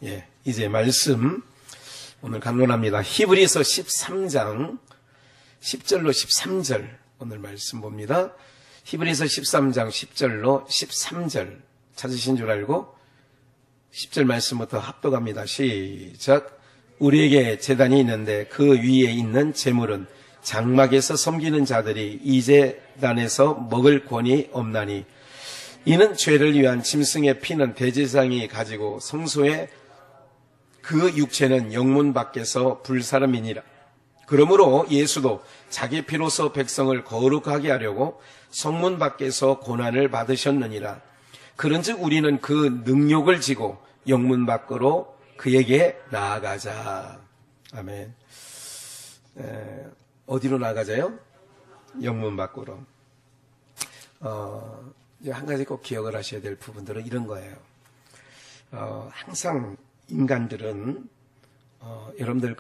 예, 이제 말씀 오늘 강론합니다. 히브리서 13장 10절로 13절 오늘 말씀 봅니다. 히브리서 13장 10절로 13절 찾으신 줄 알고 10절 말씀부터 합독합니다. 시작. 우리에게 제단이 있는데 그 위에 있는 제물은 장막에서 섬기는 자들이 이 제단에서 먹을 권이 없나니 이는 죄를 위한 짐승의 피는 대제사장이 가지고 성소에 그 육체는 영문 밖에서 불사름이니라. 그러므로 예수도 자기 피로서 백성을 거룩하게 하려고 성문 밖에서 고난을 받으셨느니라. 그런즉 우리는 그 능욕을 지고 영문 밖으로 그에게 나아가자. 아멘. 어디로 나아가자요? 영문 밖으로. 이제 한 가지 꼭 기억을 하셔야 될 부분들은 이런 거예요. 항상 인간들은 여러분들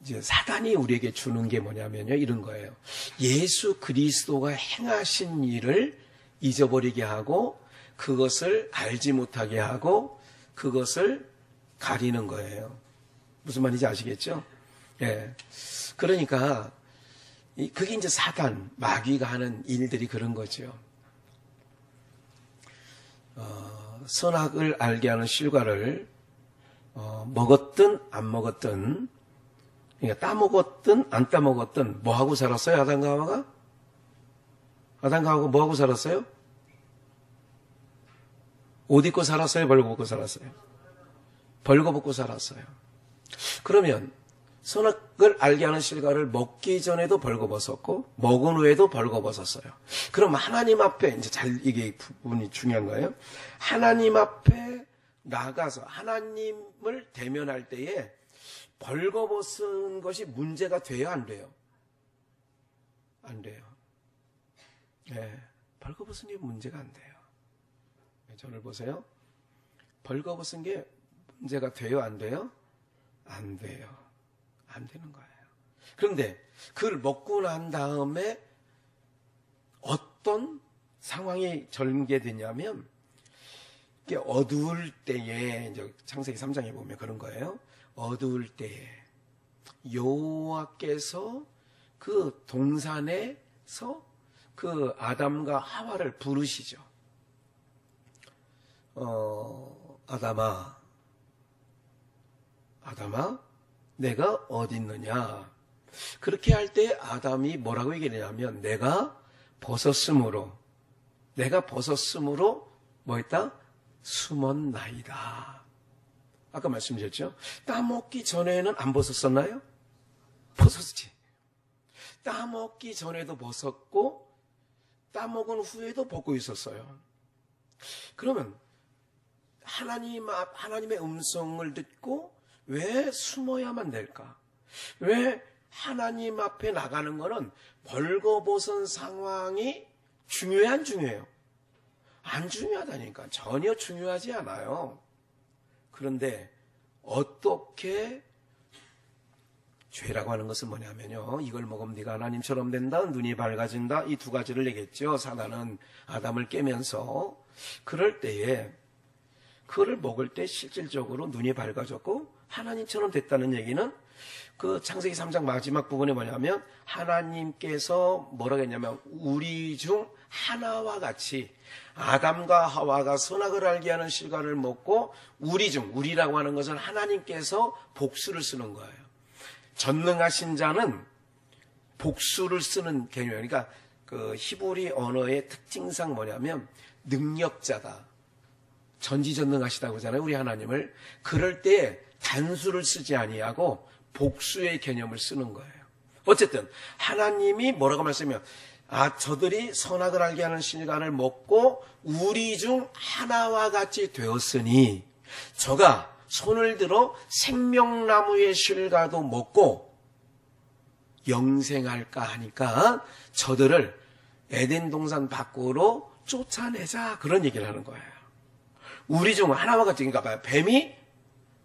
이제 사단이 우리에게 주는 게 뭐냐면요, 이런 거예요. 예수 그리스도가 행하신 일을 잊어버리게 하고 그것을 알지 못하게 하고 그것을 가리는 거예요. 무슨 말인지 아시겠죠? 예. 그러니까 그게 이제 사단, 마귀가 하는 일들이 그런 거죠. 선악을 알게 하는 실과를 먹었든 안 먹었든, 그러니까 따먹었든 안 따먹었든 뭐 하고 살았어요? 아담과 하와가? 아담과 하와가 뭐 하고 살았어요? 옷 입고 살았어요? 벌거벗고 살았어요? 벌거벗고 살았어요. 그러면 선악을 알게 하는 실과를 먹기 전에도 벌거벗었고 먹은 후에도 벌거벗었어요. 그럼 하나님 앞에 이제 이게 부분이 중요한 거예요. 하나님 앞에 나가서 하나님을 대면할 때에 벌거벗은 것이 문제가 돼요, 안 돼요? 안 돼요. 네, 벌거벗은 게 문제가 안 돼요. 저를 보세요. 벌거벗은 게 문제가 돼요, 안 돼요? 안 돼요. 안 되는 거예요. 그런데 그걸 먹고 난 다음에 어떤 상황이 전개되냐면 어두울 때에, 이제 창세기 3장에 보면 그런 거예요. 어두울 때에 여호와께서 그 동산에서 그 아담과 하와를 부르시죠. 아담아, 내가 어디 있느냐? 그렇게 할 때 아담이 뭐라고 얘기하냐면 내가 벗었으므로 뭐 했다? 숨었나이다. 아까 말씀드렸죠? 따먹기 전에는 안 벗었었나요? 벗었지. 따먹기 전에도 벗었고 따먹은 후에도 벗고 있었어요. 그러면 하나님의 음성을 듣고 왜 숨어야만 될까? 왜 하나님 앞에 나가는 거는 벌거벗은 상황이 중요해, 안 중요해요? 안 중요하다니까. 전혀 중요하지 않아요. 그런데 어떻게 죄라고 하는 것은 뭐냐면요, 이걸 먹으면 네가 하나님처럼 된다, 눈이 밝아진다, 이 두 가지를 얘기했죠. 사단은 아담을 깨면서. 그럴 때에 그거를 먹을 때 실질적으로 눈이 밝아졌고 하나님처럼 됐다는 얘기는 그 창세기 3장 마지막 부분에 뭐냐면 하나님께서 뭐라고 했냐면 우리 중 하나와 같이 아담과 하와가 선악을 알게 하는 실과를 먹고 우리라고 하는 것은 하나님께서 복수를 쓰는 거예요. 전능하신 자는 복수를 쓰는 개념이에요. 그러니까 그 히브리 언어의 특징상 뭐냐면 능력자다. 전지전능하시다고 하잖아요, 우리 하나님을. 그럴 때 단수를 쓰지 아니하고 복수의 개념을 쓰는 거예요. 어쨌든 하나님이 뭐라고 말씀하면 저들이 선악을 알게 하는 실과를 먹고 우리 중 하나와 같이 되었으니 저가 손을 들어 생명나무의 실과도 먹고 영생할까 하니까 저들을 에덴 동산 밖으로 쫓아내자, 그런 얘기를 하는 거예요. 우리 중 하나와 같이. 그러니까 봐요, 뱀이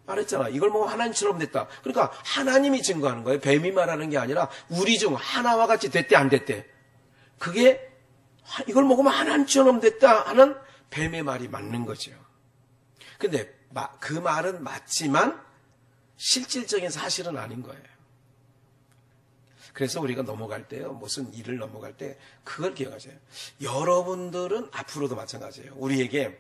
말했잖아. 이걸 먹으면 하나님처럼 됐다. 그러니까 하나님이 증거하는 거예요. 뱀이 말하는 게 아니라 우리 중 하나와 같이 됐대, 안 됐대? 그게 이걸 먹으면 하나님처럼 됐다 하는 뱀의 말이 맞는 거죠. 근데 그 말은 맞지만 실질적인 사실은 아닌 거예요. 그래서 우리가 넘어갈 때요, 무슨 일을 넘어갈 때 그걸 기억하세요. 여러분들은 앞으로도 마찬가지예요. 우리에게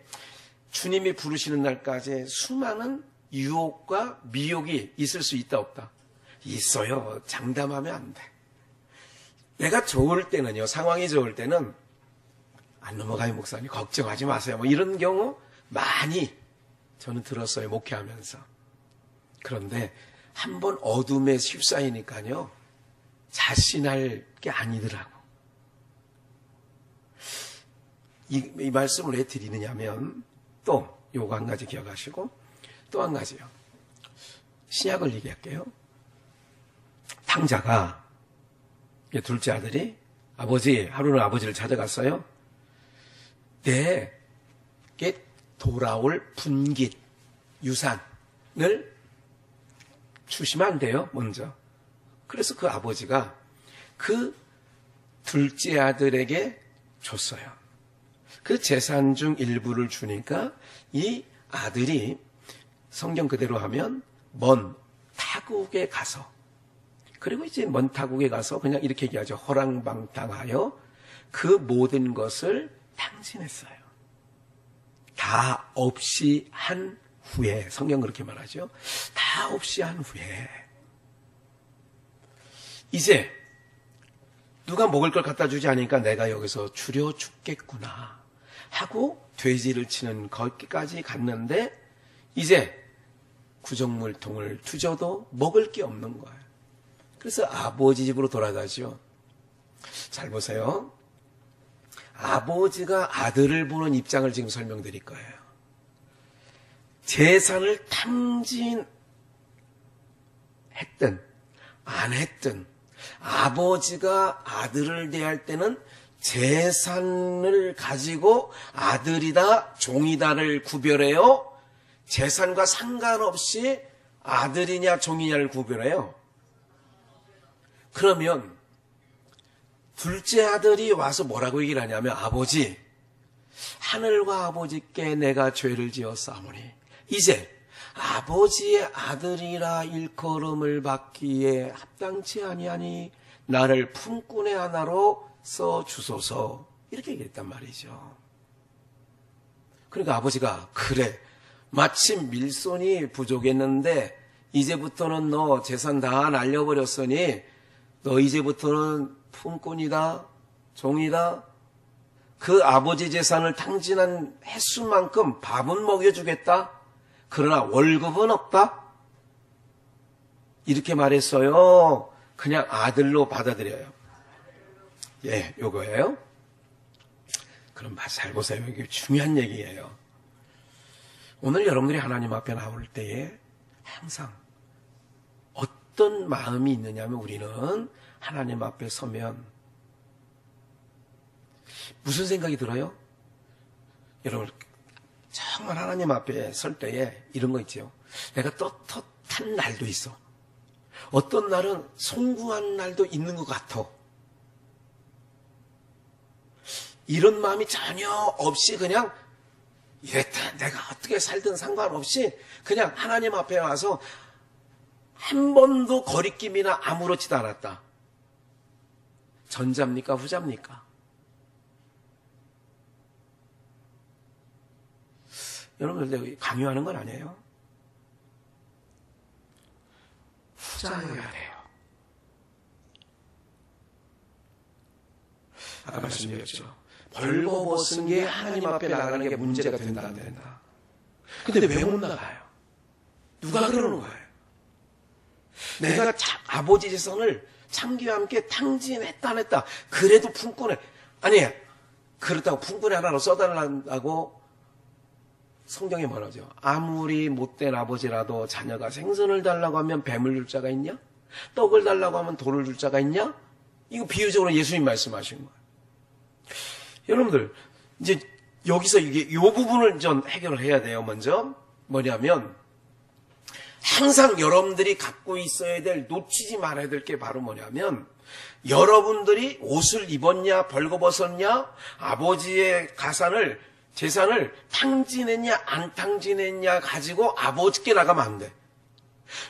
주님이 부르시는 날까지 수많은 유혹과 미혹이 있을 수 있다 없다? 있어요. 장담하면 안 돼. 내가 좋을 때는요, 상황이 좋을 때는 안 넘어가요, 목사님. 걱정하지 마세요. 뭐 이런 경우 많이 저는 들었어요, 목회하면서. 그런데 한번 어둠에 휩싸이니까요, 자신할 게 아니더라고. 이 말씀을 왜 드리느냐면, 또 요거 한 가지 기억하시고, 또 한 가지요. 신약을 얘기할게요. 탕자가, 둘째 아들이, 하루는 아버지를 찾아갔어요. 내게 돌아올 분깃, 유산을 주시면 안 돼요, 먼저. 그래서 그 아버지가 그 둘째 아들에게 줬어요. 그 재산 중 일부를 주니까 이 아들이 성경 그대로 하면 먼 타국에 가서, 그리고 이제 먼 타국에 가서 그냥 이렇게 얘기하죠. 허랑방탕하여 그 모든 것을 탕진했어요. 다 없이 한 후에, 성경 그렇게 말하죠. 다 없이 한 후에 이제 누가 먹을 걸 갖다 주지 않으니까 내가 여기서 줄여 죽겠구나 하고 돼지를 치는 거기까지 갔는데 이제 구정물통을 투져도 먹을 게 없는 거예요. 그래서 아버지 집으로 돌아가죠. 잘 보세요. 아버지가 아들을 보는 입장을 지금 설명드릴 거예요. 재산을 탕진했든 안 했든 아버지가 아들을 대할 때는 재산을 가지고 아들이다 종이다를 구별해요. 재산과 상관없이 아들이냐 종이냐를 구별해요. 그러면 둘째 아들이 와서 뭐라고 얘기를 하냐면, 아버지, 하늘과 아버지께 내가 죄를 지었사오니 이제 아버지의 아들이라 일컬음을 받기에 합당치 아니하니 나를 품꾼의 하나로 써주소서, 이렇게 얘기했단 말이죠. 그러니까 아버지가, 그래, 마침 밀손이 부족했는데 이제부터는 너 재산 다 날려버렸으니 너 이제부터는 품꾼이다, 종이다. 그 아버지 재산을 탕진한 횟수만큼 밥은 먹여주겠다. 그러나 월급은 없다. 이렇게 말했어요. 그냥 아들로 받아들여요. 예, 요거예요. 그럼 잘 보세요. 이게 중요한 얘기예요. 오늘 여러분들이 하나님 앞에 나올 때에 항상 어떤 마음이 있느냐면, 우리는 하나님 앞에 서면 무슨 생각이 들어요? 여러분, 정말 하나님 앞에 설 때에 이런 거 있죠. 내가 떳떳한 날도 있어. 어떤 날은 송구한 날도 있는 것 같아. 이런 마음이 전혀 없이 그냥 이랬다, 내가 어떻게 살든 상관없이 그냥 하나님 앞에 와서 한 번도 거리낌이나 아무렇지도 않았다. 전자입니까? 후자입니까? 여러분들 강요하는 건 아니에요. 후자여야 돼요. 아까 말씀드렸죠. 벌거벗은 게 하나님 앞에 나가는 게 문제가 된다, 안 된다. 근데 왜 못 나가요? 누가 그러는 거예요? 내가 아버지 재산을 창기와 함께 탕진했다 안 했다. 그래도 품꾼에, 아니, 그렇다고 품꾼에 하나로 써달라고 성경에 말하죠. 아무리 못된 아버지라도 자녀가 생선을 달라고 하면 뱀을 줄 자가 있냐? 떡을 달라고 하면 돌을 줄 자가 있냐? 이거 비유적으로 예수님 말씀하신 거예요. 여러분들, 이제 여기서 이 부분을 좀 해결을 해야 돼요. 먼저 뭐냐면, 항상 여러분들이 갖고 있어야 될, 놓치지 말아야 될 게 바로 뭐냐면, 여러분들이 옷을 입었냐 벌거벗었냐, 아버지의 가산을 재산을 탕진했냐 안 탕진했냐 가지고 아버지께 나가면 안 돼.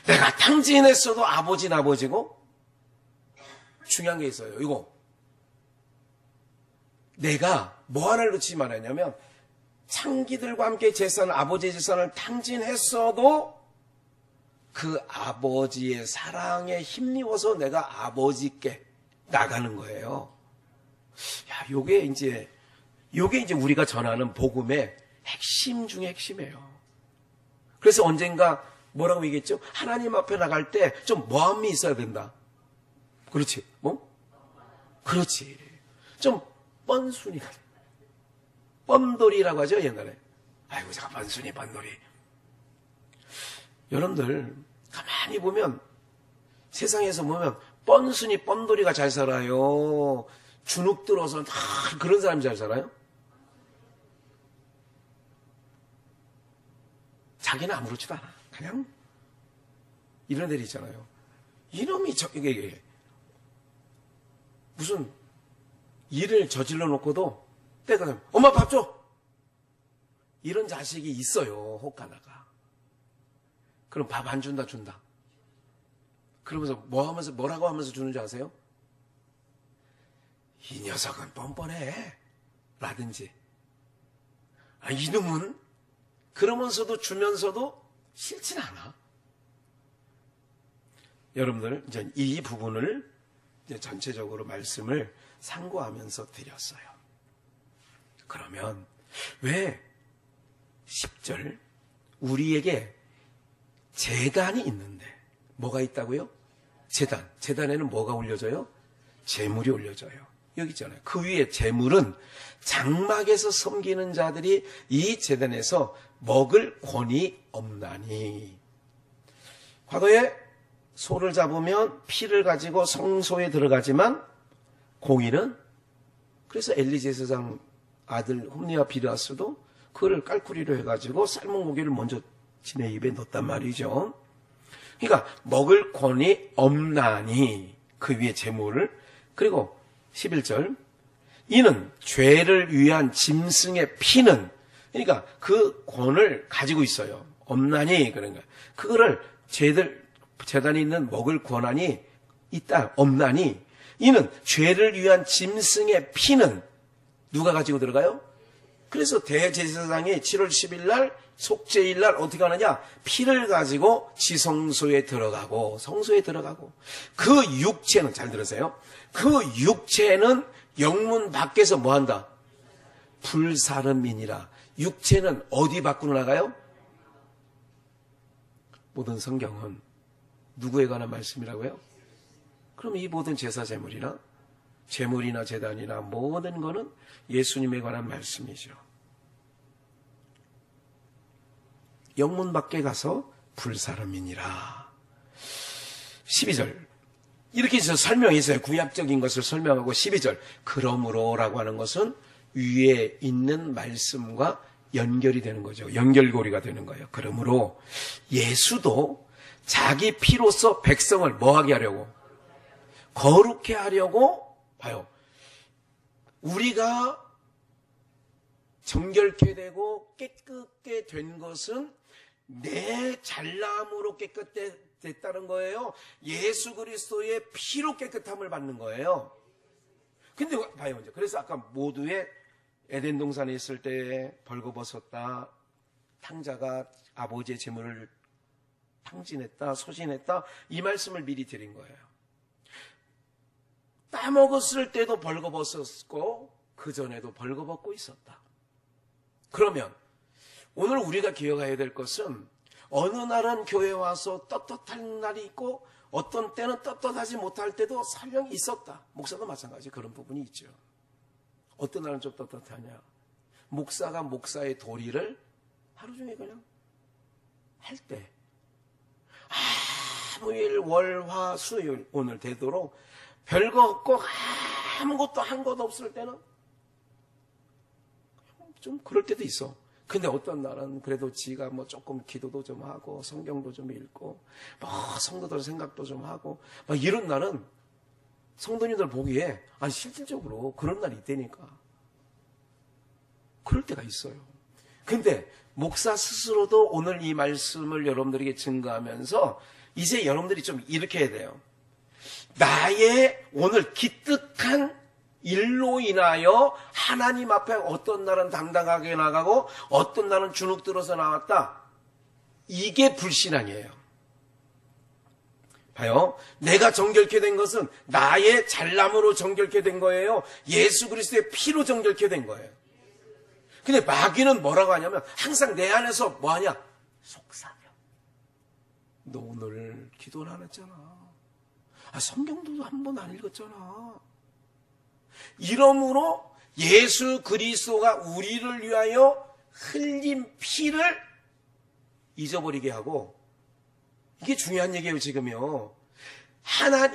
내가 탕진했어도 아버지는 아버지고 중요한 게 있어요. 이거 내가 뭐 하나를 놓치지 말았냐면 창기들과 함께 아버지의 재산을 탕진했어도 그 아버지의 사랑에 힘입어서 내가 아버지께 나가는 거예요. 야, 요게 이제 우리가 전하는 복음의 핵심 중에 핵심이에요. 그래서 언젠가 뭐라고 얘기했죠? 하나님 앞에 나갈 때 좀 뭐함이 있어야 된다. 그렇지? 뭐? 그렇지. 좀 뻔순이가 돼. 뻔돌이라고 하죠, 옛날에. 아이고, 제가 뻔돌이. 여러분들, 가만히 보면, 세상에서 보면, 뻔순이, 뻔돌이가 잘 살아요. 주눅 들어서 다 그런 사람이 잘 살아요? 자기는 아무렇지도 않아. 그냥, 이런 애들 있잖아요. 이놈이 이게, 무슨, 일을 저질러 놓고도, 때가 되면, 엄마 밥 줘! 이런 자식이 있어요, 혹가다가. 그럼 밥 안 준다. 그러면서 뭐라고 하면서 주는지 아세요? 이 녀석은 뻔뻔해. 라든지. 아, 이놈은? 그러면서도 주면서도 싫진 않아. 여러분들, 이제 이 부분을 이제 전체적으로 말씀을 상고하면서 드렸어요. 그러면 왜 10절 우리에게 제단이 있는데 뭐가 있다고요? 제단에는 뭐가 올려져요? 제물이 올려져요. 여기 있잖아요. 그 위에 제물은 장막에서 섬기는 자들이 이 제단에서 먹을 권이 없나니. 과거에 소를 잡으면 피를 가지고 성소에 들어가지만 공의는 그래서 엘리 제사장 아들 홈리와 비르아스도 그를 깔꾸리로 해가지고 삶은 고기를 먼저 지네 입에 넣었단 말이죠. 그러니까 먹을 권이 없나니 그 위에 제물을. 그리고 11절 이는 죄를 위한 짐승의 피는 그러니까 그 권을 가지고 있어요. 없나니 그런가. 그거를 제단이 있는 먹을 권한이 있다. 없나니 이는 죄를 위한 짐승의 피는 누가 가지고 들어가요? 그래서 대제사장이 7월 10일 날 속죄일 날 어떻게 하느냐? 피를 가지고 지성소에 들어가고 성소에 들어가고 그 육체는 잘 들으세요. 그 육체는 영문 밖에서 뭐 한다? 불사름이니라. 육체는 어디 밖으로 나가요? 모든 성경은 누구에 관한 말씀이라고요? 그럼 이 모든 제사 제물이나 제물이나 제단이나 모든 거는 예수님에 관한 말씀이죠. 영문 밖에 가서 불사름이니라. 12절 이렇게 해서 설명이 있어요. 구약적인 것을 설명하고 12절 그러므로라고 하는 것은 위에 있는 말씀과 연결이 되는 거죠. 연결고리가 되는 거예요. 그러므로 예수도 자기 피로서 백성을 뭐하게 하려고? 거룩해 하려고 봐요. 우리가 정결케 되고 깨끗게 된 것은 내 잘남으로 깨끗됐다는 거예요. 예수 그리스도의 피로 깨끗함을 받는 거예요. 근데 봐요. 그래서 아까 모두의 에덴 동산에 있을 때 벌거벗었다. 탕자가 아버지의 재물을 탕진했다. 소진했다. 이 말씀을 미리 드린 거예요. 따먹었을 때도 벌거벗었고 그 전에도 벌거벗고 있었다. 그러면 오늘 우리가 기억해야 될 것은 어느 날은 교회에 와서 떳떳한 날이 있고 어떤 때는 떳떳하지 못할 때도 설령 있었다. 목사도 마찬가지 그런 부분이 있죠. 어떤 날은 좀 떳떳하냐. 목사가 목사의 도리를 하루 종일 그냥 할 때 화요일, 월, 화, 수요일 오늘 되도록 별거 없고 아무것도 한 것 없을 때는 좀 그럴 때도 있어. 근데 어떤 날은 그래도 지가 뭐 조금 기도도 좀 하고 성경도 좀 읽고 뭐 성도들 생각도 좀 하고 막 이런 날은 성도님들 보기에 아니 실질적으로 그런 날이 있다니까. 그럴 때가 있어요. 근데 목사 스스로도 오늘 이 말씀을 여러분들에게 증거하면서 이제 여러분들이 좀 이렇게 해야 돼요. 나의 오늘 기특한 일로 인하여 하나님 앞에 어떤 날은 당당하게 나가고 어떤 날은 주눅 들어서 나왔다. 이게 불신앙이에요. 봐요. 내가 정결케 된 것은 나의 잘남으로 정결케 된 거예요. 예수 그리스도의 피로 정결케 된 거예요. 근데 마귀는 뭐라고 하냐면 항상 내 안에서 뭐하냐? 속삭여. 너 오늘 기도를 안 했잖아. 성경도 한 번 안 읽었잖아. 이러므로 예수 그리스도가 우리를 위하여 흘린 피를 잊어버리게 하고, 이게 중요한 얘기예요, 지금요.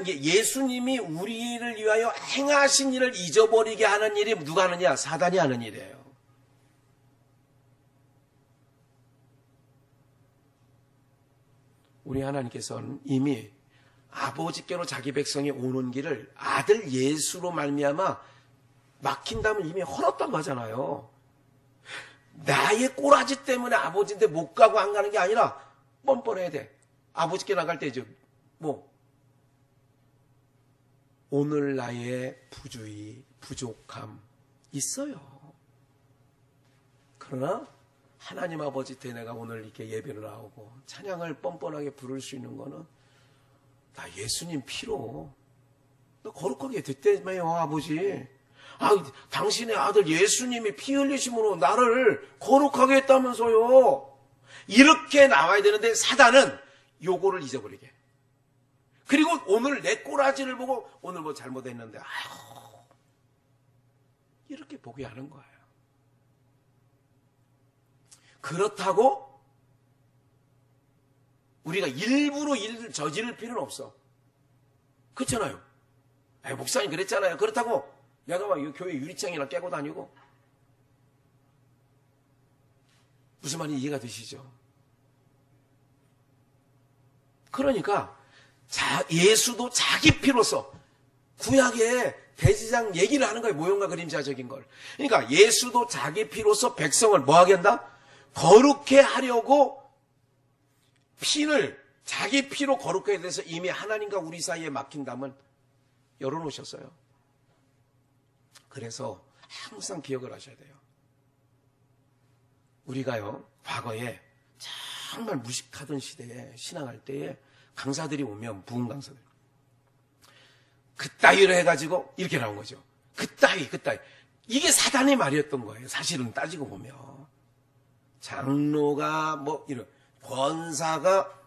예수님이 우리를 위하여 행하신 일을 잊어버리게 하는 일이 누가 하느냐? 사단이 하는 일이에요. 우리 하나님께서는 이미 아버지께로 자기 백성이 오는 길을 아들 예수로 말미암아 막힌다면 이미 헐었다고 하잖아요. 나의 꼬라지 때문에 아버지인데 못 가고 안 가는 게 아니라 뻔뻔해야 돼. 아버지께 나갈 때 이제 오늘 나의 부주의, 부족함 있어요. 그러나 하나님 아버지 때 내가 오늘 이렇게 예배를 나오고 찬양을 뻔뻔하게 부를 수 있는 거는 나 예수님 피로 나 거룩하게 됐다며요, 아버지. 당신의 아들 예수님이 피 흘리심으로 나를 거룩하게 했다면서요. 이렇게 나와야 되는데 사단은 요거를 잊어버리게. 그리고 오늘 내 꼬라지를 보고 오늘 뭐 잘못했는데 이렇게 보게 하는 거예요. 그렇다고 우리가 일부러 일을 저지를 필요는 없어. 그렇잖아요. 목사님 그랬잖아요. 그렇다고 내가 막 교회 유리창이나 깨고 다니고. 무슨 말인지 이해가 되시죠? 그러니까 예수도 자기 피로서 구약의 대지장 얘기를 하는 거예요. 모형과 그림자적인 걸. 그러니까 예수도 자기 피로서 백성을 뭐하게 한다? 거룩해 하려고 피를 자기 피로 거룩하게 돼서 이미 하나님과 우리 사이에 막힌 담은 열어놓으셨어요. 그래서 항상 기억을 하셔야 돼요. 우리가요, 과거에 정말 무식하던 시대에 신앙할 때에 강사들이 오면, 부흥 강사들, 그따위로 해가지고 이렇게 나온 거죠. 그따위. 이게 사단의 말이었던 거예요. 사실은 따지고 보면. 장로가 이런 권사가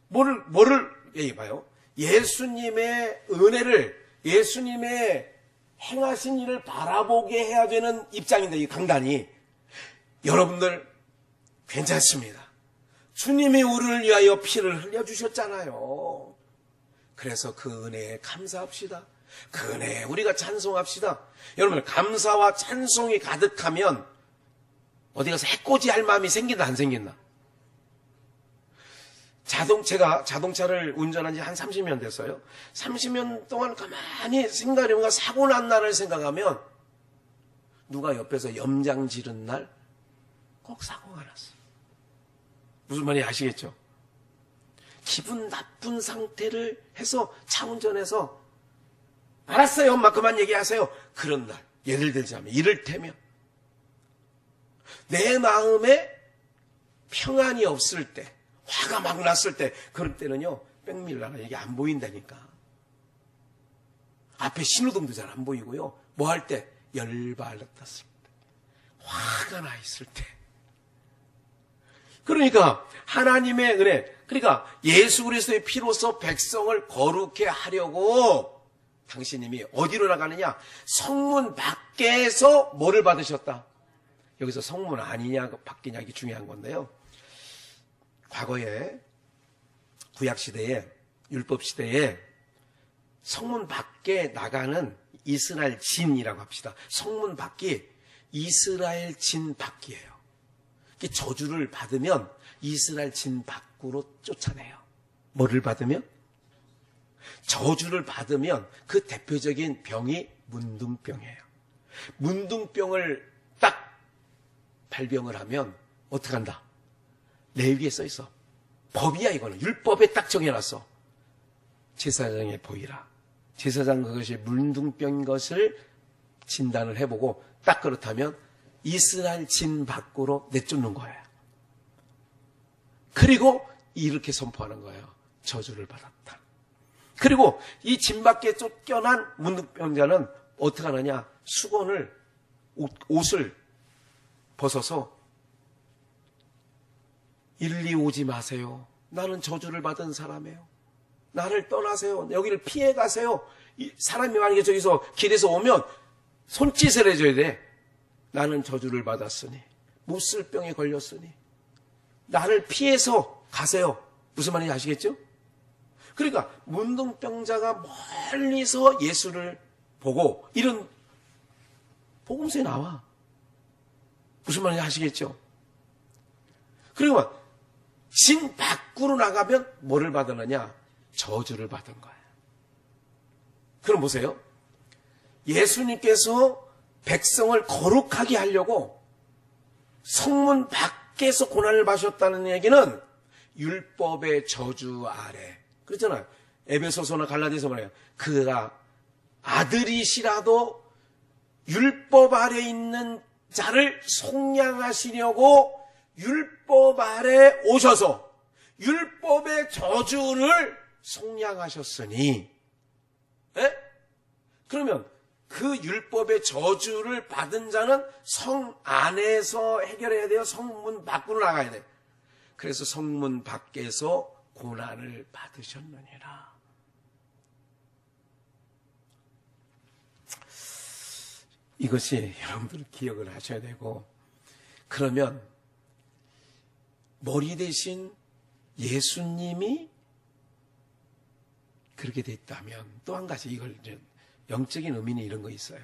뭐를 얘기해봐요. 예수님의 은혜를, 예수님의 행하신 일을 바라보게 해야 되는 입장인데, 이 강단이. 여러분들 괜찮습니다. 주님이 우리를 위하여 피를 흘려주셨잖아요. 그래서 그 은혜에 감사합시다. 그 은혜에 우리가 찬송합시다. 여러분, 감사와 찬송이 가득하면 어디 가서 해코지 할 마음이 생긴다, 안 생긴다? 제가 자동차를 운전한 지 한 30년 됐어요. 30년 동안 가만히 생각해보면 사고 난 날을 생각하면 누가 옆에서 염장 지른 날 꼭 사고가 났어. 무슨 말인지 아시겠죠? 기분 나쁜 상태를 해서 차 운전해서 알았어요, 엄마 그만 얘기하세요. 그런 날, 예를 들자면, 이를테면 내 마음에 평안이 없을 때, 화가 막 났을 때, 그럴 때는요, 백밀러가 이게 안 보인다니까. 앞에 신호등도 잘 안 보이고요. 뭐 할 때? 열받았을 때, 화가 나 있을 때. 그러니까 하나님의 은혜, 그러니까 예수 그리스도의 피로서 백성을 거룩해 하려고 당신님이 어디로 나가느냐? 성문 밖에서 뭐를 받으셨다? 여기서 성문 아니냐 밖이냐 이게 중요한 건데요. 과거에 구약시대에, 율법시대에 성문 밖에 나가는 이스라엘 진이라고 합시다. 성문 밖이 이스라엘 진 밖이에요. 저주를 받으면 이스라엘 진 밖으로 쫓아내요. 뭐를 받으면? 저주를 받으면 그 대표적인 병이 문둥병이에요. 문둥병을 딱 발병을 하면 어떡한다? 레위기에 써 있어. 법이야 이거는. 율법에 딱 정해놨어. 제사장에 보이라. 제사장 그것이 문둥병인 것을 진단을 해보고 딱 그렇다면 이스라엘 진 밖으로 내쫓는 거예요. 그리고 이렇게 선포하는 거예요. 저주를 받았다. 그리고 이 진 밖에 쫓겨난 문둥병자는 어떻게 하느냐? 수건을 옷을 벗어서 일리 오지 마세요. 나는 저주를 받은 사람이에요. 나를 떠나세요. 여기를 피해 가세요. 사람이 만약에 저기서 길에서 오면 손짓을 해줘야 돼. 나는 저주를 받았으니 무슬병에 걸렸으니 나를 피해서 가세요. 무슨 말인지 아시겠죠? 그러니까 문둥병자가 멀리서 예수를 보고 이런 복음서에 나와. 무슨 말인지 아시겠죠? 그리고 진 밖으로 나가면 뭐를 받았느냐? 저주를 받은 거예요. 그럼 보세요. 예수님께서 백성을 거룩하게 하려고 성문 밖에서 고난을 받으셨다는 얘기는 율법의 저주 아래. 그렇잖아요. 에베소서나 갈라디아서 말해요. 그가 아들이시라도 율법 아래 있는 자를 속량하시려고 율법 아래 오셔서 율법의 저주를 속량하셨으니, 에? 그러면 그 율법의 저주를 받은 자는 성 안에서 해결해야 돼요? 성문 밖으로 나가야 돼요? 그래서 성문 밖에서 고난을 받으셨느니라. 이것이 여러분들 기억을 하셔야 되고, 그러면 머리 대신 예수님이 그렇게 됐다면 또 한 가지 이걸 영적인 의미는 이런 거 있어요.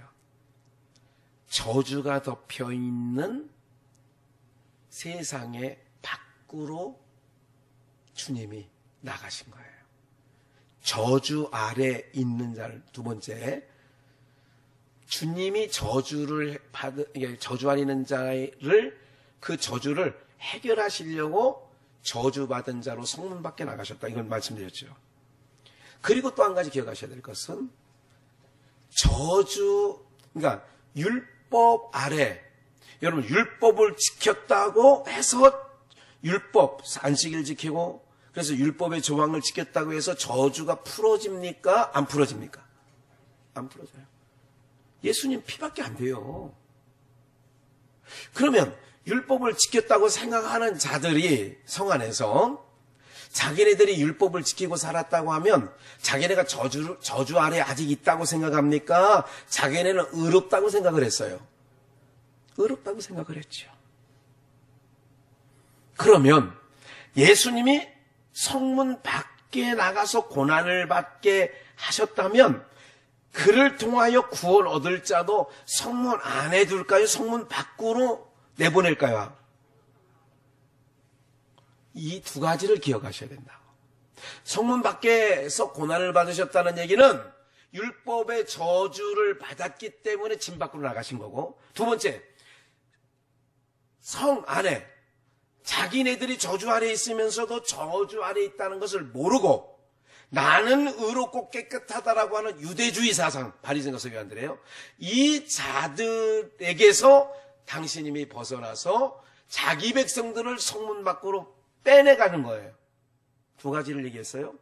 저주가 덮여 있는 세상의 밖으로 주님이 나가신 거예요. 저주 아래 있는 자를, 두 번째, 주님이 저주 아래 있는 자를, 그 저주를 해결하시려고 저주받은 자로 성문 밖에 나가셨다. 이건 말씀드렸죠. 그리고 또 한 가지 기억하셔야 될 것은 그러니까 율법 아래, 여러분 율법을 지켰다고 해서 율법, 안식일 지키고 그래서 율법의 조항을 지켰다고 해서 저주가 풀어집니까? 안 풀어집니까? 안 풀어져요. 예수님 피밖에 안 돼요. 그러면 율법을 지켰다고 생각하는 자들이 성 안에서 자기네들이 율법을 지키고 살았다고 하면 자기네가 저주 아래 아직 있다고 생각합니까? 자기네는 의롭다고 생각을 했어요. 의롭다고 생각을 했죠. 그러면 예수님이 성문 밖에 나가서 고난을 받게 하셨다면 그를 통하여 구원 얻을 자도 성문 안에 둘까요? 성문 밖으로 내보낼까요? 이 두 가지를 기억하셔야 된다고. 성문 밖에서 고난을 받으셨다는 얘기는 율법의 저주를 받았기 때문에 진 밖으로 나가신 거고, 두 번째, 성 안에 자기네들이 저주 아래 있으면서도 저주 아래 있다는 것을 모르고 나는 의롭고 깨끗하다라고 하는 유대주의 사상, 바리새인과 서기관들이에요. 이 자들에게서 당신님이 벗어나서 자기 백성들을 성문 밖으로 빼내가는 거예요. 두 가지를 얘기했어요.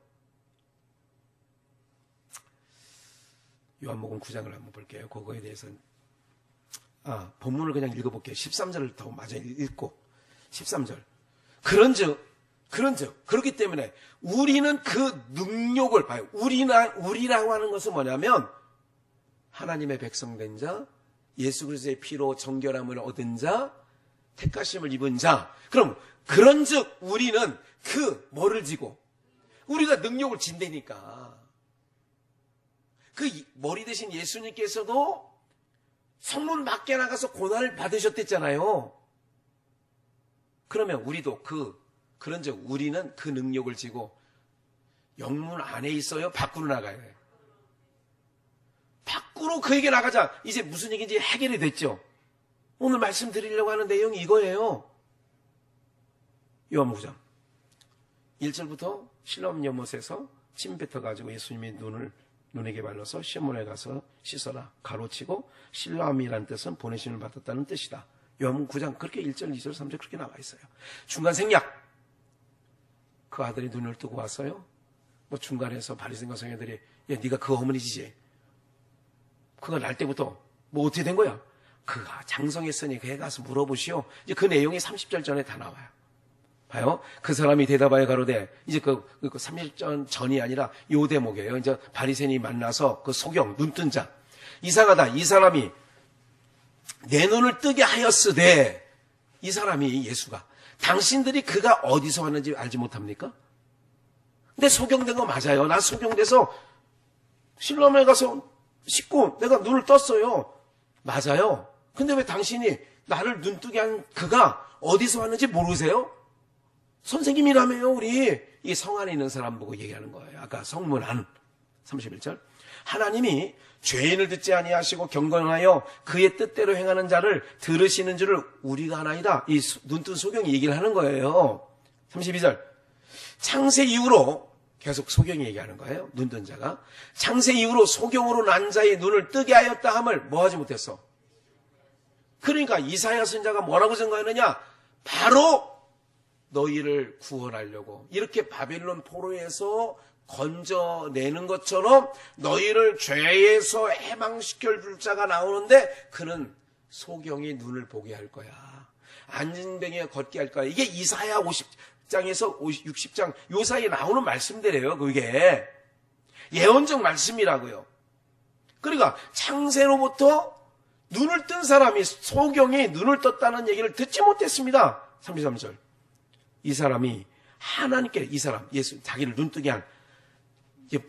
요한복음 9장을 한번 볼게요. 그거에 대해서는 본문을 그냥 읽어볼게요. 13절을 더 마저 읽고 13절. 그런즉 그렇기 때문에 우리는 그 능력을 봐요. 우리라고 하는 것은 뭐냐면 하나님의 백성된 자, 예수 그리스도의 피로 정결함을 얻은 자, 택하심을 입은 자. 그럼 그런즉 우리는 그 뭐를 지고 우리가 능력을 진다니까. 그 머리 대신 예수님께서도 성문 밖에 나가서 고난을 받으셨댔잖아요. 그러면 우리도 그런즉 우리는 그 능력을 지고 영문 안에 있어요? 밖으로 나가야 해요? 밖으로 그에게 나가자. 이제 무슨 얘기인지 해결이 됐죠. 오늘 말씀드리려고 하는 내용이 이거예요. 요한복음 9장 1절부터 실로암 연못에서 침 뱉어가지고 예수님이 눈에게 발라서 시몬에 가서 씻어라 가로치고 실로암이라는 뜻은 보내심을 받았다는 뜻이다. 요한복음 9장 그렇게 1절, 2절, 3절 그렇게 나와 있어요. 중간 생략. 그 아들이 눈을 뜨고 왔어요. 뭐 중간에서 바리새인과 성도들이 야 네가 그 어머니지. 그가 날 때부터 뭐 어떻게 된 거야? 그가 장성했으니 그에 가서 물어보시오. 이제 그 내용이 30절 전에 다 나와요. 봐요. 그 사람이 대답하여 가로되 이제 그 30절 전이 아니라 요 대목이에요. 이제 바리새인이 만나서 그 소경 눈뜬 자. 이상하다. 이 사람이 내 눈을 뜨게 하였으되 이 사람이 예수가 당신들이 그가 어디서 왔는지 알지 못합니까? 근데 소경된 거 맞아요. 나 소경돼서 실로암에 가서 씻고 내가 눈을 떴어요. 맞아요. 근데 왜 당신이 나를 눈뜨게 한 그가 어디서 왔는지 모르세요? 선생님이라며요, 우리. 이 성 안에 있는 사람 보고 얘기하는 거예요. 아까 성문 안 31절. 하나님이 죄인을 듣지 아니하시고 경건하여 그의 뜻대로 행하는 자를 들으시는 줄을 우리가 아나이다. 이 눈뜬 소경이 얘기를 하는 거예요. 32절. 창세 이후로 계속 소경이 얘기하는 거예요. 눈뜬 자가. 창세 이후로 소경으로 난 자의 눈을 뜨게 하였다 함을 뭐 하지 못했어? 그러니까 이사야 선지자가 뭐라고 증거했느냐? 바로 너희를 구원하려고 이렇게 바벨론 포로에서 건져내는 것처럼 너희를 죄에서 해방시켜줄 자가 나오는데 그는 소경이 눈을 보게 할 거야. 안진뱅이가 걷게 할 거야. 이게 이사야 50장에서 60장 요 사이에 나오는 말씀들이에요. 그게 예언적 말씀이라고요. 그러니까 창세로부터 눈을 뜬 사람이 소경이 눈을 떴다는 얘기를 듣지 못했습니다. 33절. 이 사람이 하나님께 이 사람 예수 자기를 눈뜨게 한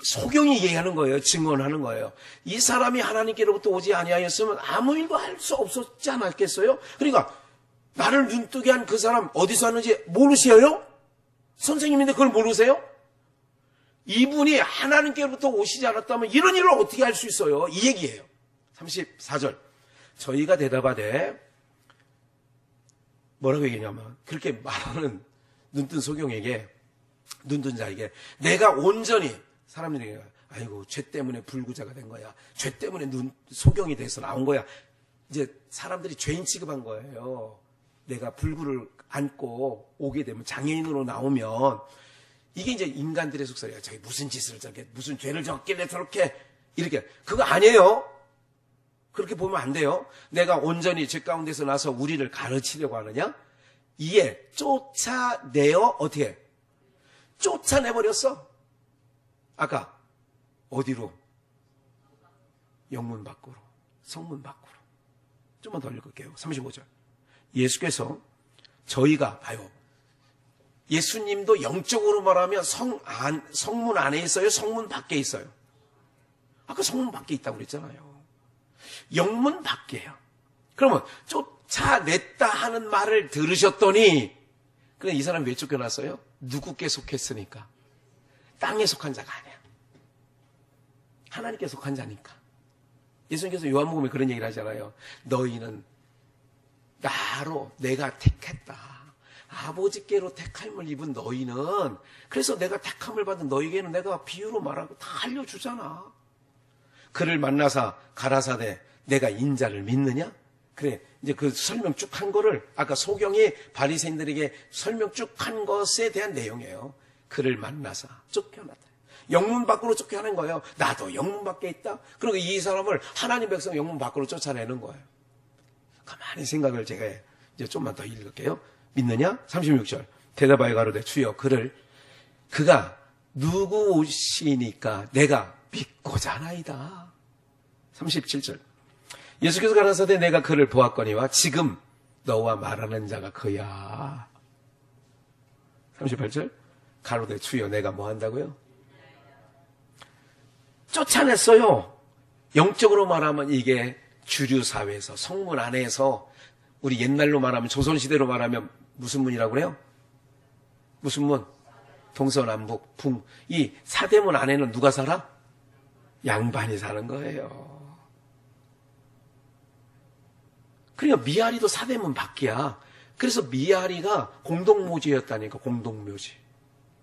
소경이 얘기하는 거예요. 증언하는 거예요. 이 사람이 하나님께로부터 오지 아니하였으면 아무 일도 할 수 없었지 않았겠어요? 그러니까 나를 눈뜨게 한 그 사람 어디서 왔는지 모르세요? 선생님인데 그걸 모르세요? 이분이 하나님께로부터 오시지 않았다면 이런 일을 어떻게 할 수 있어요? 이 얘기예요. 34절. 저희가 대답하되 뭐라고 얘기냐면 그렇게 말하는 눈뜬 소경에게 눈뜬 자에게 내가 온전히 사람들이 아이고 죄 때문에 불구자가 된 거야. 죄 때문에 소경이 돼서 나온 거야. 이제 사람들이 죄인 취급한 거예요. 내가 불구를 안고 오게 되면 장애인으로 나오면 이게 이제 인간들의 속설이에요. 저기 무슨 짓을 저렇게 무슨 죄를 졌길래 저렇게 이렇게 그거 아니에요. 그렇게 보면 안 돼요. 내가 온전히 죄 가운데서 나서 우리를 가르치려고 하느냐? 이에 쫓아내어 어떻게? 쫓아내버렸어. 아까 어디로? 영문 밖으로, 성문 밖으로. 좀만 더 읽을게요. 35절. 예수께서 저희가 봐요. 예수님도 영적으로 말하면 성문 안에 있어요? 성문 밖에 있어요? 아까 성문 밖에 있다고 그랬잖아요. 영문 밖이에요. 그러면 쫓아냈다 하는 말을 들으셨더니 그럼 이 사람이 왜 쫓겨났어요? 누구께 속했으니까. 땅에 속한 자가 아니야. 하나님께 속한 자니까. 예수님께서 요한복음에 그런 얘기를 하잖아요. 너희는 나로 내가 택했다. 아버지께로 택함을 입은 너희는 그래서 내가 택함을 받은 너희에게는 내가 비유로 말하고 다 알려주잖아. 그를 만나사 가라사대 내가 인자를 믿느냐? 그래 이제 그 설명 쭉 한 거를 아까 소경이 바리새인들에게 설명 쭉 한 것에 대한 내용이에요. 그를 만나사 쫓겨났다. 영문 밖으로 쫓겨나는 거예요. 나도 영문 밖에 있다. 그리고 이 사람을 하나님 백성 영문 밖으로 쫓아내는 거예요. 가만히 생각을 제가 이제 좀만 더 읽을게요. 믿느냐? 36절. 대답하여 가로되 주여 그가 누구시니까 내가 믿고자 하나이다. 37절. 예수께서 가라사대 내가 그를 보았거니와 지금 너와 말하는 자가 그야. 38절. 가로되 주여 내가 뭐 한다고요? 쫓아냈어요. 영적으로 말하면 이게 주류 사회에서 성문 안에서 우리 옛날로 말하면 조선시대로 말하면 무슨 문이라고 그래요? 무슨 문? 동서남북 이 사대문 안에는 누가 살아? 양반이 사는 거예요. 그러니까 미아리도 사대문 밖이야. 그래서 미아리가 공동묘지였다니까, 공동묘지.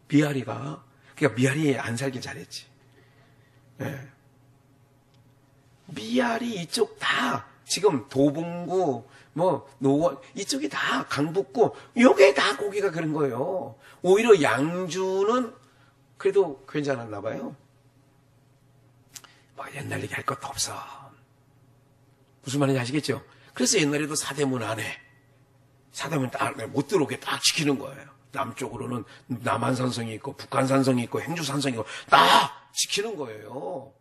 미아리가. 그러니까 미아리 안 살길 잘했지. 예. 미아리 이쪽 다 지금 도봉구 노원 이쪽이 다 강북구 요게 다 고기가 그런 거예요. 오히려 양주는 그래도 괜찮았나 봐요. 옛날 얘기 할 것도 없어. 무슨 말인지 아시겠죠? 그래서 옛날에도 사대문 안에 사대문 안에 못 들어오게 딱 지키는 거예요. 남쪽으로는 남한산성이 있고 북한산성이 있고 행주산성이 있고 딱 지키는 거예요.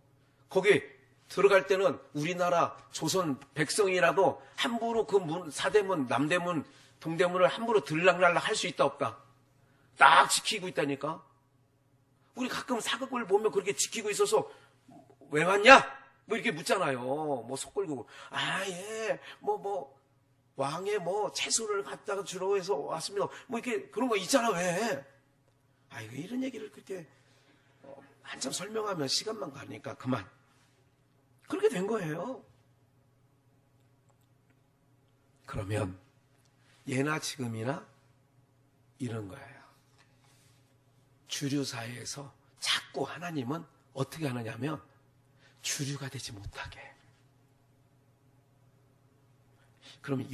거기 들어갈 때는 우리나라 조선 백성이라도 함부로 그 사대문, 남대문, 동대문을 함부로 들락날락 할 수 있다 없다. 딱 지키고 있다니까. 우리 가끔 사극을 보면 그렇게 지키고 있어서 왜 왔냐? 이렇게 묻잖아요. 속 끌고. 예, 왕의 채소를 갖다가 주러 해서 왔습니다. 이렇게 그런 거 있잖아, 왜? 이런 얘기를 그렇게 한참 설명하면 시간만 가니까 그만. 그렇게 된 거예요. 그러면 예나 지금이나 이런 거예요. 주류 사회에서 자꾸 하나님은 어떻게 하느냐면 주류가 되지 못하게. 그러면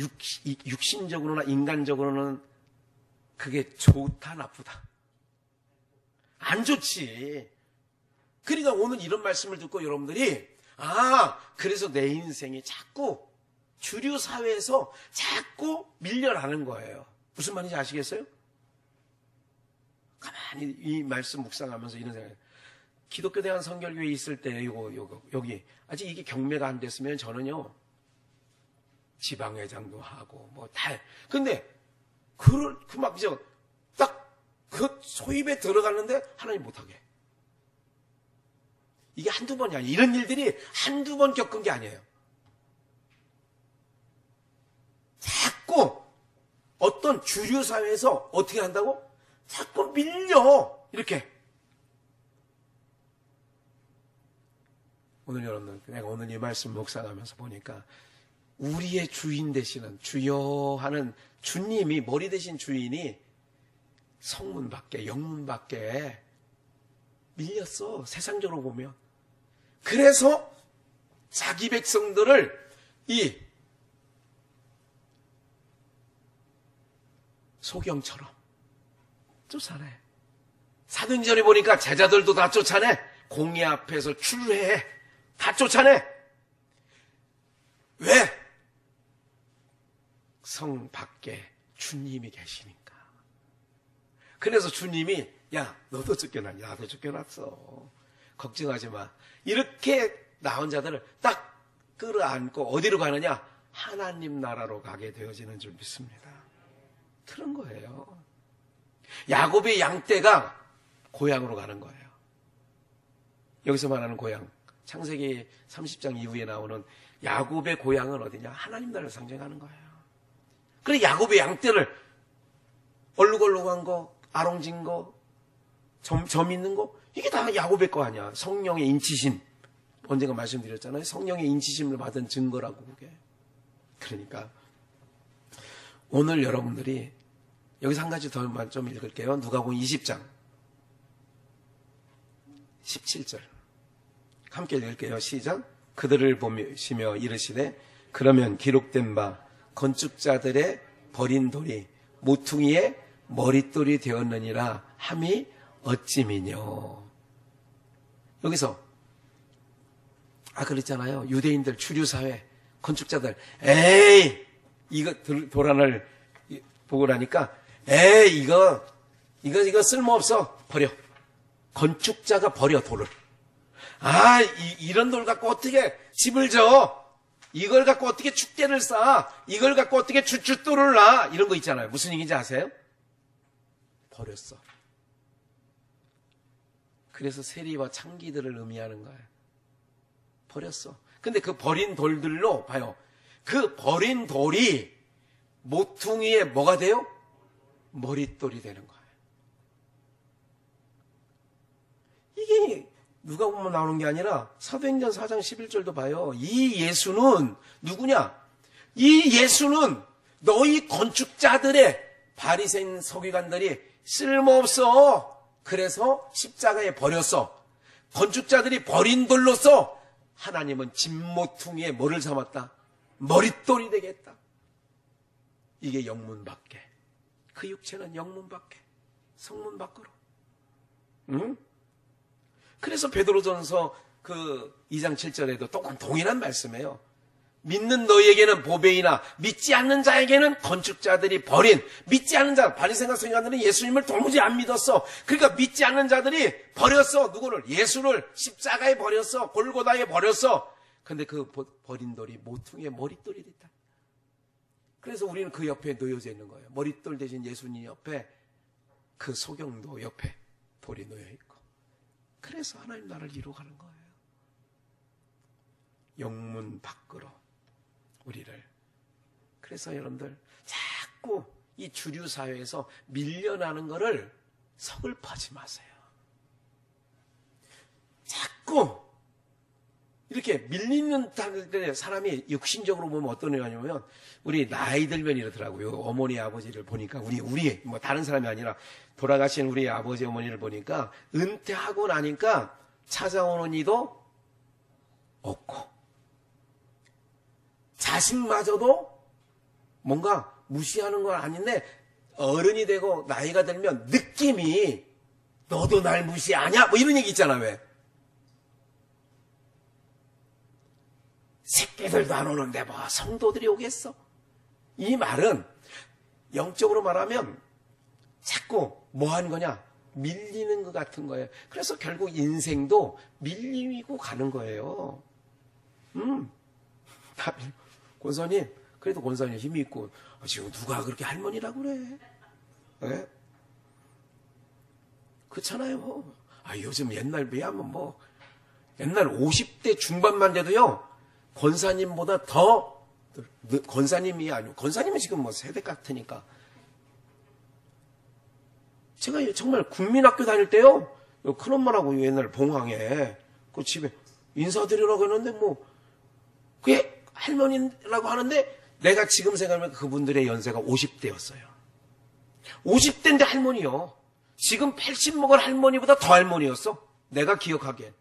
육신적으로나 인간적으로는 그게 좋다 나쁘다? 안 좋지. 그러니까 오늘 이런 말씀을 듣고 여러분들이 그래서 내 인생이 자꾸 주류 사회에서 자꾸 밀려나는 거예요. 무슨 말인지 아시겠어요? 가만히 이 말씀 묵상하면서 이런 생각이에요. 기독교 대한 성결교회 있을 때 여기 아직 이게 경매가 안 됐으면 저는요 지방회장도 하고 다 해. 근데 그 소입에 들어갔는데 하나님 못하게. 이게 한두 번이 아니에요. 이런 일들이 한두 번 겪은 게 아니에요. 자꾸 어떤 주류 사회에서 어떻게 한다고? 자꾸 밀려. 이렇게. 오늘 여러분들, 내가 오늘 이 말씀 묵상하면서 보니까 우리의 주인 되시는 주여 하는 주님이 머리 되신 주인이 성문 밖에 영문 밖에 밀렸어. 세상적으로 보면. 그래서 자기 백성들을 이 소경처럼 쫓아내. 사도행전에 보니까 제자들도 다 쫓아내. 공의 앞에서 출회해. 다 쫓아내. 왜? 성 밖에 주님이 계시니까. 그래서 주님이 너도 쫓겨났냐? 나도 쫓겨났어. 걱정하지 마. 이렇게 나온 자들을 딱 끌어안고 어디로 가느냐? 하나님 나라로 가게 되어지는 줄 믿습니다. 그런 거예요. 야곱의 양떼가 고향으로 가는 거예요. 여기서 말하는 고향, 창세기 30장 이후에 나오는 야곱의 고향은 어디냐? 하나님 나라를 상징하는 거예요. 그래 야곱의 양떼를 얼룩얼룩한 거, 아롱진 거, 점 있는 거, 이게 다 야곱의 거 아니야. 성령의 인치심. 언젠가 말씀드렸잖아요. 성령의 인치심을 받은 증거라고 그게. 그러니까 오늘 여러분들이 여기서 한 가지 더만 좀 읽을게요. 누가복음 20장 17절 함께 읽을게요. 시작. 그들을 보시며 이르시되 그러면 기록된 바 건축자들의 버린 돌이 모퉁이의 머릿돌이 되었느니라 함이 어찌미뇨. 여기서 그랬잖아요. 유대인들 주류사회 건축자들 에이 이거 도란을 보고 나니까 에이 이거 쓸모없어. 버려. 건축자가 버려 돌을. 이런 돌 갖고 어떻게 집을 져? 이걸 갖고 어떻게 축대를 쌓아? 이걸 갖고 어떻게 주춧돌을 놔? 이런 거 있잖아요. 무슨 얘기인지 아세요? 버렸어. 그래서 세리와 창기들을 의미하는 거예요. 버렸어. 근데 그 버린 돌들로 봐요. 그 버린 돌이 모퉁이에 뭐가 돼요? 머릿돌이 되는 거예요. 이게 누가 보면 나오는 게 아니라 사도행전 4장 11절도 봐요. 이 예수는 누구냐? 이 예수는 너희 건축자들의 바리새인 서기관들이 쓸모없어. 그래서 십자가에 버렸어. 건축자들이 버린 돌로서 하나님은 진모퉁이에 뭐를 삼았다? 머릿돌이 되겠다. 이게 영문 밖에. 그 육체는 영문 밖에. 성문 밖으로. 응? 그래서 베드로전서 그 2장 7절에도 똑같은 동일한 말씀이에요. 믿는 너희에게는 보배이나 믿지 않는 자에게는 건축자들이 버린, 믿지 않는 자, 바리새인과 서기관들은 예수님을 도무지 안 믿었어. 그러니까 믿지 않는 자들이 버렸어. 누구를? 예수를 십자가에 버렸어. 골고다에 버렸어. 근데 그 버린 돌이 모퉁이의 머릿돌이 됐다. 그래서 우리는 그 옆에 놓여져 있는 거예요. 머릿돌 대신 예수님 옆에 그 소경도 옆에 돌이 놓여 있고. 그래서 하나님 나라를 이루어가는 거예요. 영문 밖으로 우리를. 그래서 여러분들 자꾸 이 주류 사회에서 밀려나는 거를 서글퍼하지 마세요. 자꾸 이렇게 밀리는 사람이 육신적으로 보면 어떤 애냐면 우리 나이 들면 이러더라고요. 어머니 아버지를 보니까 우리 뭐 다른 사람이 아니라 돌아가신 우리 아버지 어머니를 보니까 은퇴하고 나니까 찾아오는 이도 없고 자식마저도 뭔가 무시하는 건 아닌데 어른이 되고 나이가 들면 느낌이 너도 날 무시하냐? 뭐 이런 얘기 있잖아. 왜? 새끼들도 안 오는데 뭐 성도들이 오겠어? 이 말은 영적으로 말하면 자꾸 뭐 하는 거냐? 밀리는 것 같은 거예요. 그래서 결국 인생도 밀리고 가는 거예요. 권사님, 그래도 권사님 힘이 있고 지금 누가 그렇게 할머니라고 그래? 네? 그렇잖아요. 요즘 옛날 비하면 뭐 옛날 50대 중반만 돼도요 권사님보다 더 권사님이 아니고 권사님은 지금 뭐 세대 같으니까 제가 정말 국민학교 다닐 때요 큰엄마라고 옛날 봉황에 그 집에 인사드리라고 했는데 뭐 그게 할머니라고 하는데 내가 지금 생각하면 그분들의 연세가 50대였어요. 50대인데 할머니요. 지금 80 먹은 할머니보다 더 할머니였어. 내가 기억하기엔.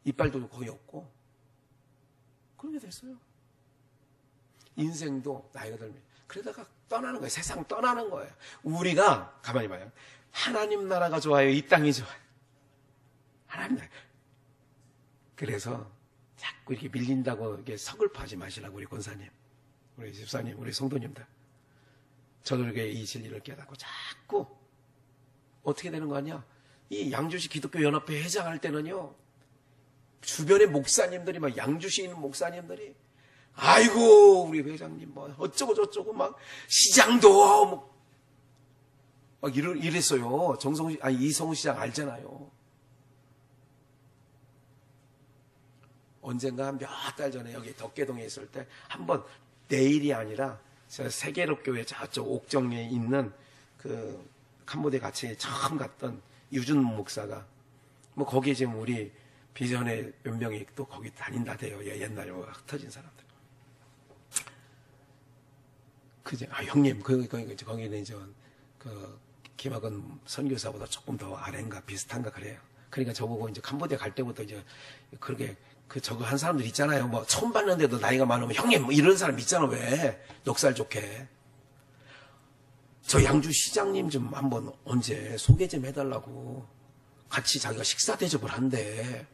이빨도 거의 없고. 그렇게 됐어요. 인생도 나이가 들면 그러다가 떠나는 거예요. 세상 떠나는 거예요. 우리가 가만히 봐요. 하나님 나라가 좋아요? 이 땅이 좋아요? 하나님 나라. 그래서 자꾸 이렇게 밀린다고 이렇게 서글퍼하지 마시라고 우리 권사님, 우리 집사님, 우리 성도님들. 저도 이렇게 이 진리를 깨닫고 자꾸 어떻게 되는 거 아니야? 이 양주시 기독교 연합회 회장할 때는요. 주변의 목사님들이 막 양주시에 있는 목사님들이 아이고 우리 회장님 뭐 어쩌고 저쩌고 막 시장도 막 이랬어요. 이성우 시장 알잖아요. 언젠가 몇 달 전에 여기 덕계동에 있을 때 한번 내일이 아니라 제가 세계롭교회 저쪽 옥정에 있는 그 캄보디아 같이 처음 갔던 유준 목사가 뭐 거기에 지금 우리 비전의 몇 명이 또 거기 다닌다 돼요. 옛날에 흩어진 사람들. 그제 형님 거기는 그 김학은 선교사보다 조금 더 아래인가 비슷한가 그래요. 그러니까 저보고 이제 캄보디아 갈 때부터 이제 그렇게 저거 한 사람들 있잖아요. 뭐 처음 봤는데도 나이가 많으면 형님 뭐 이런 사람 있잖아. 왜? 넉살 좋게. 저 양주 시장님 좀 한번 언제 소개 좀 해달라고. 같이 자기가 식사 대접을 한대.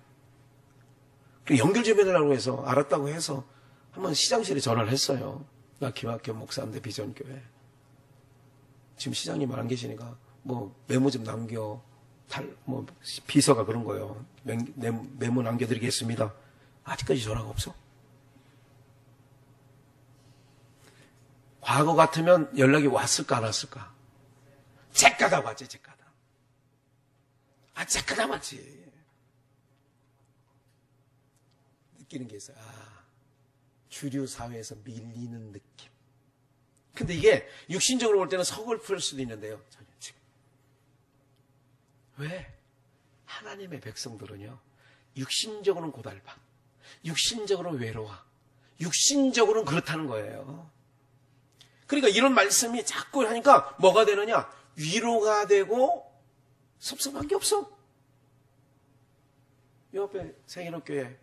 연결 좀 해달라고 해서 알았다고 해서 한번 시장실에 전화를 했어요. 나 김학교 목사인데 비전교회. 지금 시장님 안 계시니까 뭐 메모 좀 남겨. 뭐 비서가 그런 거예요. 메모 남겨드리겠습니다. 아직까지 전화가 없어. 과거 같으면 연락이 왔을까 안 왔을까? 잭가다 왔지. 잭가다 왔지. 느끼는 게 있어요. 주류 사회에서 밀리는 느낌. 근데 이게 육신적으로 볼 때는 서글플 수도 있는데요. 전혀 지금. 왜? 하나님의 백성들은요. 육신적으로는 고달파. 육신적으로 외로워. 육신적으로는 그렇다는 거예요. 그러니까 이런 말씀이 자꾸 하니까 뭐가 되느냐? 위로가 되고 섭섭한 게 없어. 이 옆에 생일교회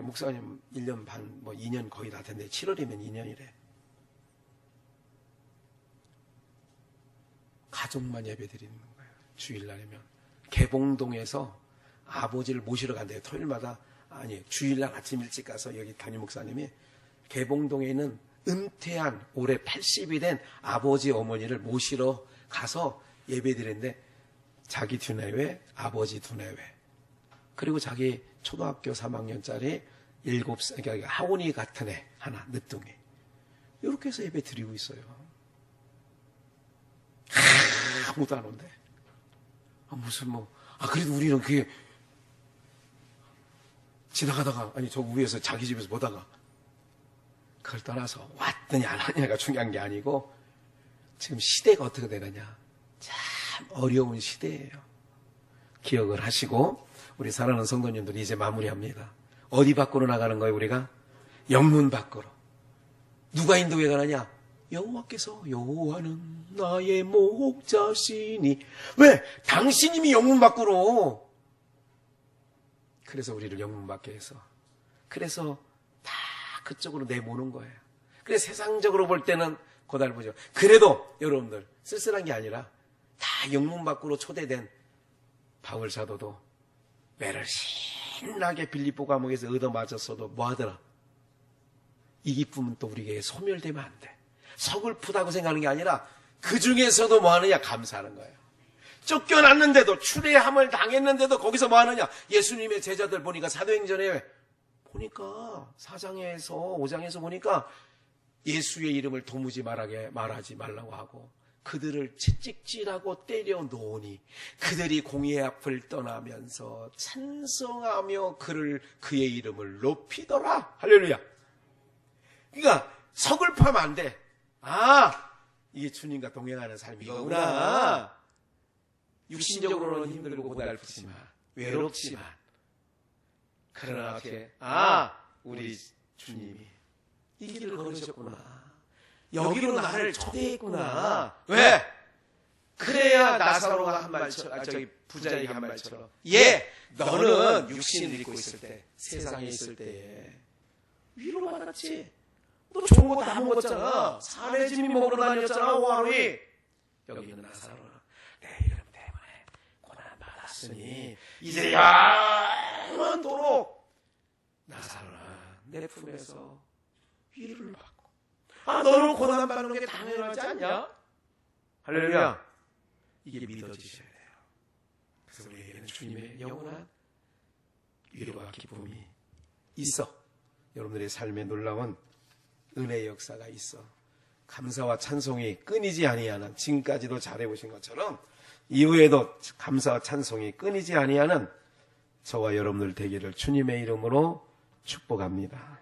목사님 1년 반, 2년 거의 다 됐는데 7월이면 2년이래. 가족만 예배 드리는 거예요. 주일날이면. 개봉동에서 아버지를 모시러 간대요. 토요일마다, 아니, 주일날 아침 일찍 가서 여기 담임 목사님이 개봉동에 있는 은퇴한 올해 80이 된 아버지 어머니를 모시러 가서 예배 드리는데 자기 두뇌외, 아버지 두뇌외, 그리고 자기 초등학교 3학년짜리 7살, 그러니까 하온이 같은 애 하나, 늦둥이. 이렇게 해서 예배 드리고 있어요. 아무도 안 온대. 그래도 우리는 그게 지나가다가, 아니, 저 위에서 자기 집에서 보다가, 그걸 떠나서 왔더니 안 하냐가 중요한 게 아니고, 지금 시대가 어떻게 되느냐. 참 어려운 시대예요. 기억을 하시고, 우리 사랑하는 성도님들 이제 마무리합니다. 어디 밖으로 나가는 거예요, 우리가? 영문 밖으로. 누가 인도에 가느냐? 여호와께서, 여호와는 나의 목자시니. 왜? 당신님이 영문 밖으로. 그래서 우리를 영문 밖에 해서. 그래서 다 그쪽으로 내모는 거예요. 그래서 세상적으로 볼 때는 고달프죠. 그래도 여러분들 쓸쓸한 게 아니라 다 영문 밖으로 초대된 바울 사도도 매를 신나게 빌립보 감옥에서 얻어맞았어도 뭐 하더라? 이 기쁨은 또 우리에게 소멸되면 안 돼. 서글프다고 생각하는 게 아니라 그 중에서도 뭐 하느냐? 감사하는 거예요. 쫓겨났는데도, 추례함을 당했는데도 거기서 뭐 하느냐? 예수님의 제자들 보니까 사도행전에 보니까 4장에서 5장에서 보니까 예수의 이름을 도무지 말하지 말라고 하고 그들을 채찍질하고 때려 놓으니 그들이 공의 앞을 떠나면서 찬송하며 그의 이름을 높이더라. 할렐루야. 그러니까 서글퍼하면 안 돼. 이게 주님과 동행하는 삶이구나. 육신적으로는 힘들고 고달프지만, 외롭지만, 그러나 어떻게, 우리 주님이 이 길을 걸으셨구나. 여기로 나를 초대했구나. 왜? 그래야 나사로가 한 말처럼, 부자에게 한 말처럼, 너는 육신을 입고 있을 때, 세상에 있을 때에 위로 받았지. 너 좋은 거 다 먹었잖아. 사내짐이 먹으러 다녔잖아, 하루에. 여기 있는 나사로는 내 이름 때문에 고난 받았으니 이제 영원토록 나사로는 내 품에서 위로를 받고. 너는 고난 받는 게 당연하지 않냐? 할렐루야. 이게 믿어지셔야 돼요. 그래서 우리에게는 주님의 영원한 위로와 기쁨이 있어. 여러분들의 삶에 놀라운 은혜의 역사가 있어. 감사와 찬송이 끊이지 아니하는, 지금까지도 잘해보신 것처럼 이후에도 감사와 찬송이 끊이지 아니하는 저와 여러분들 되기를 주님의 이름으로 축복합니다.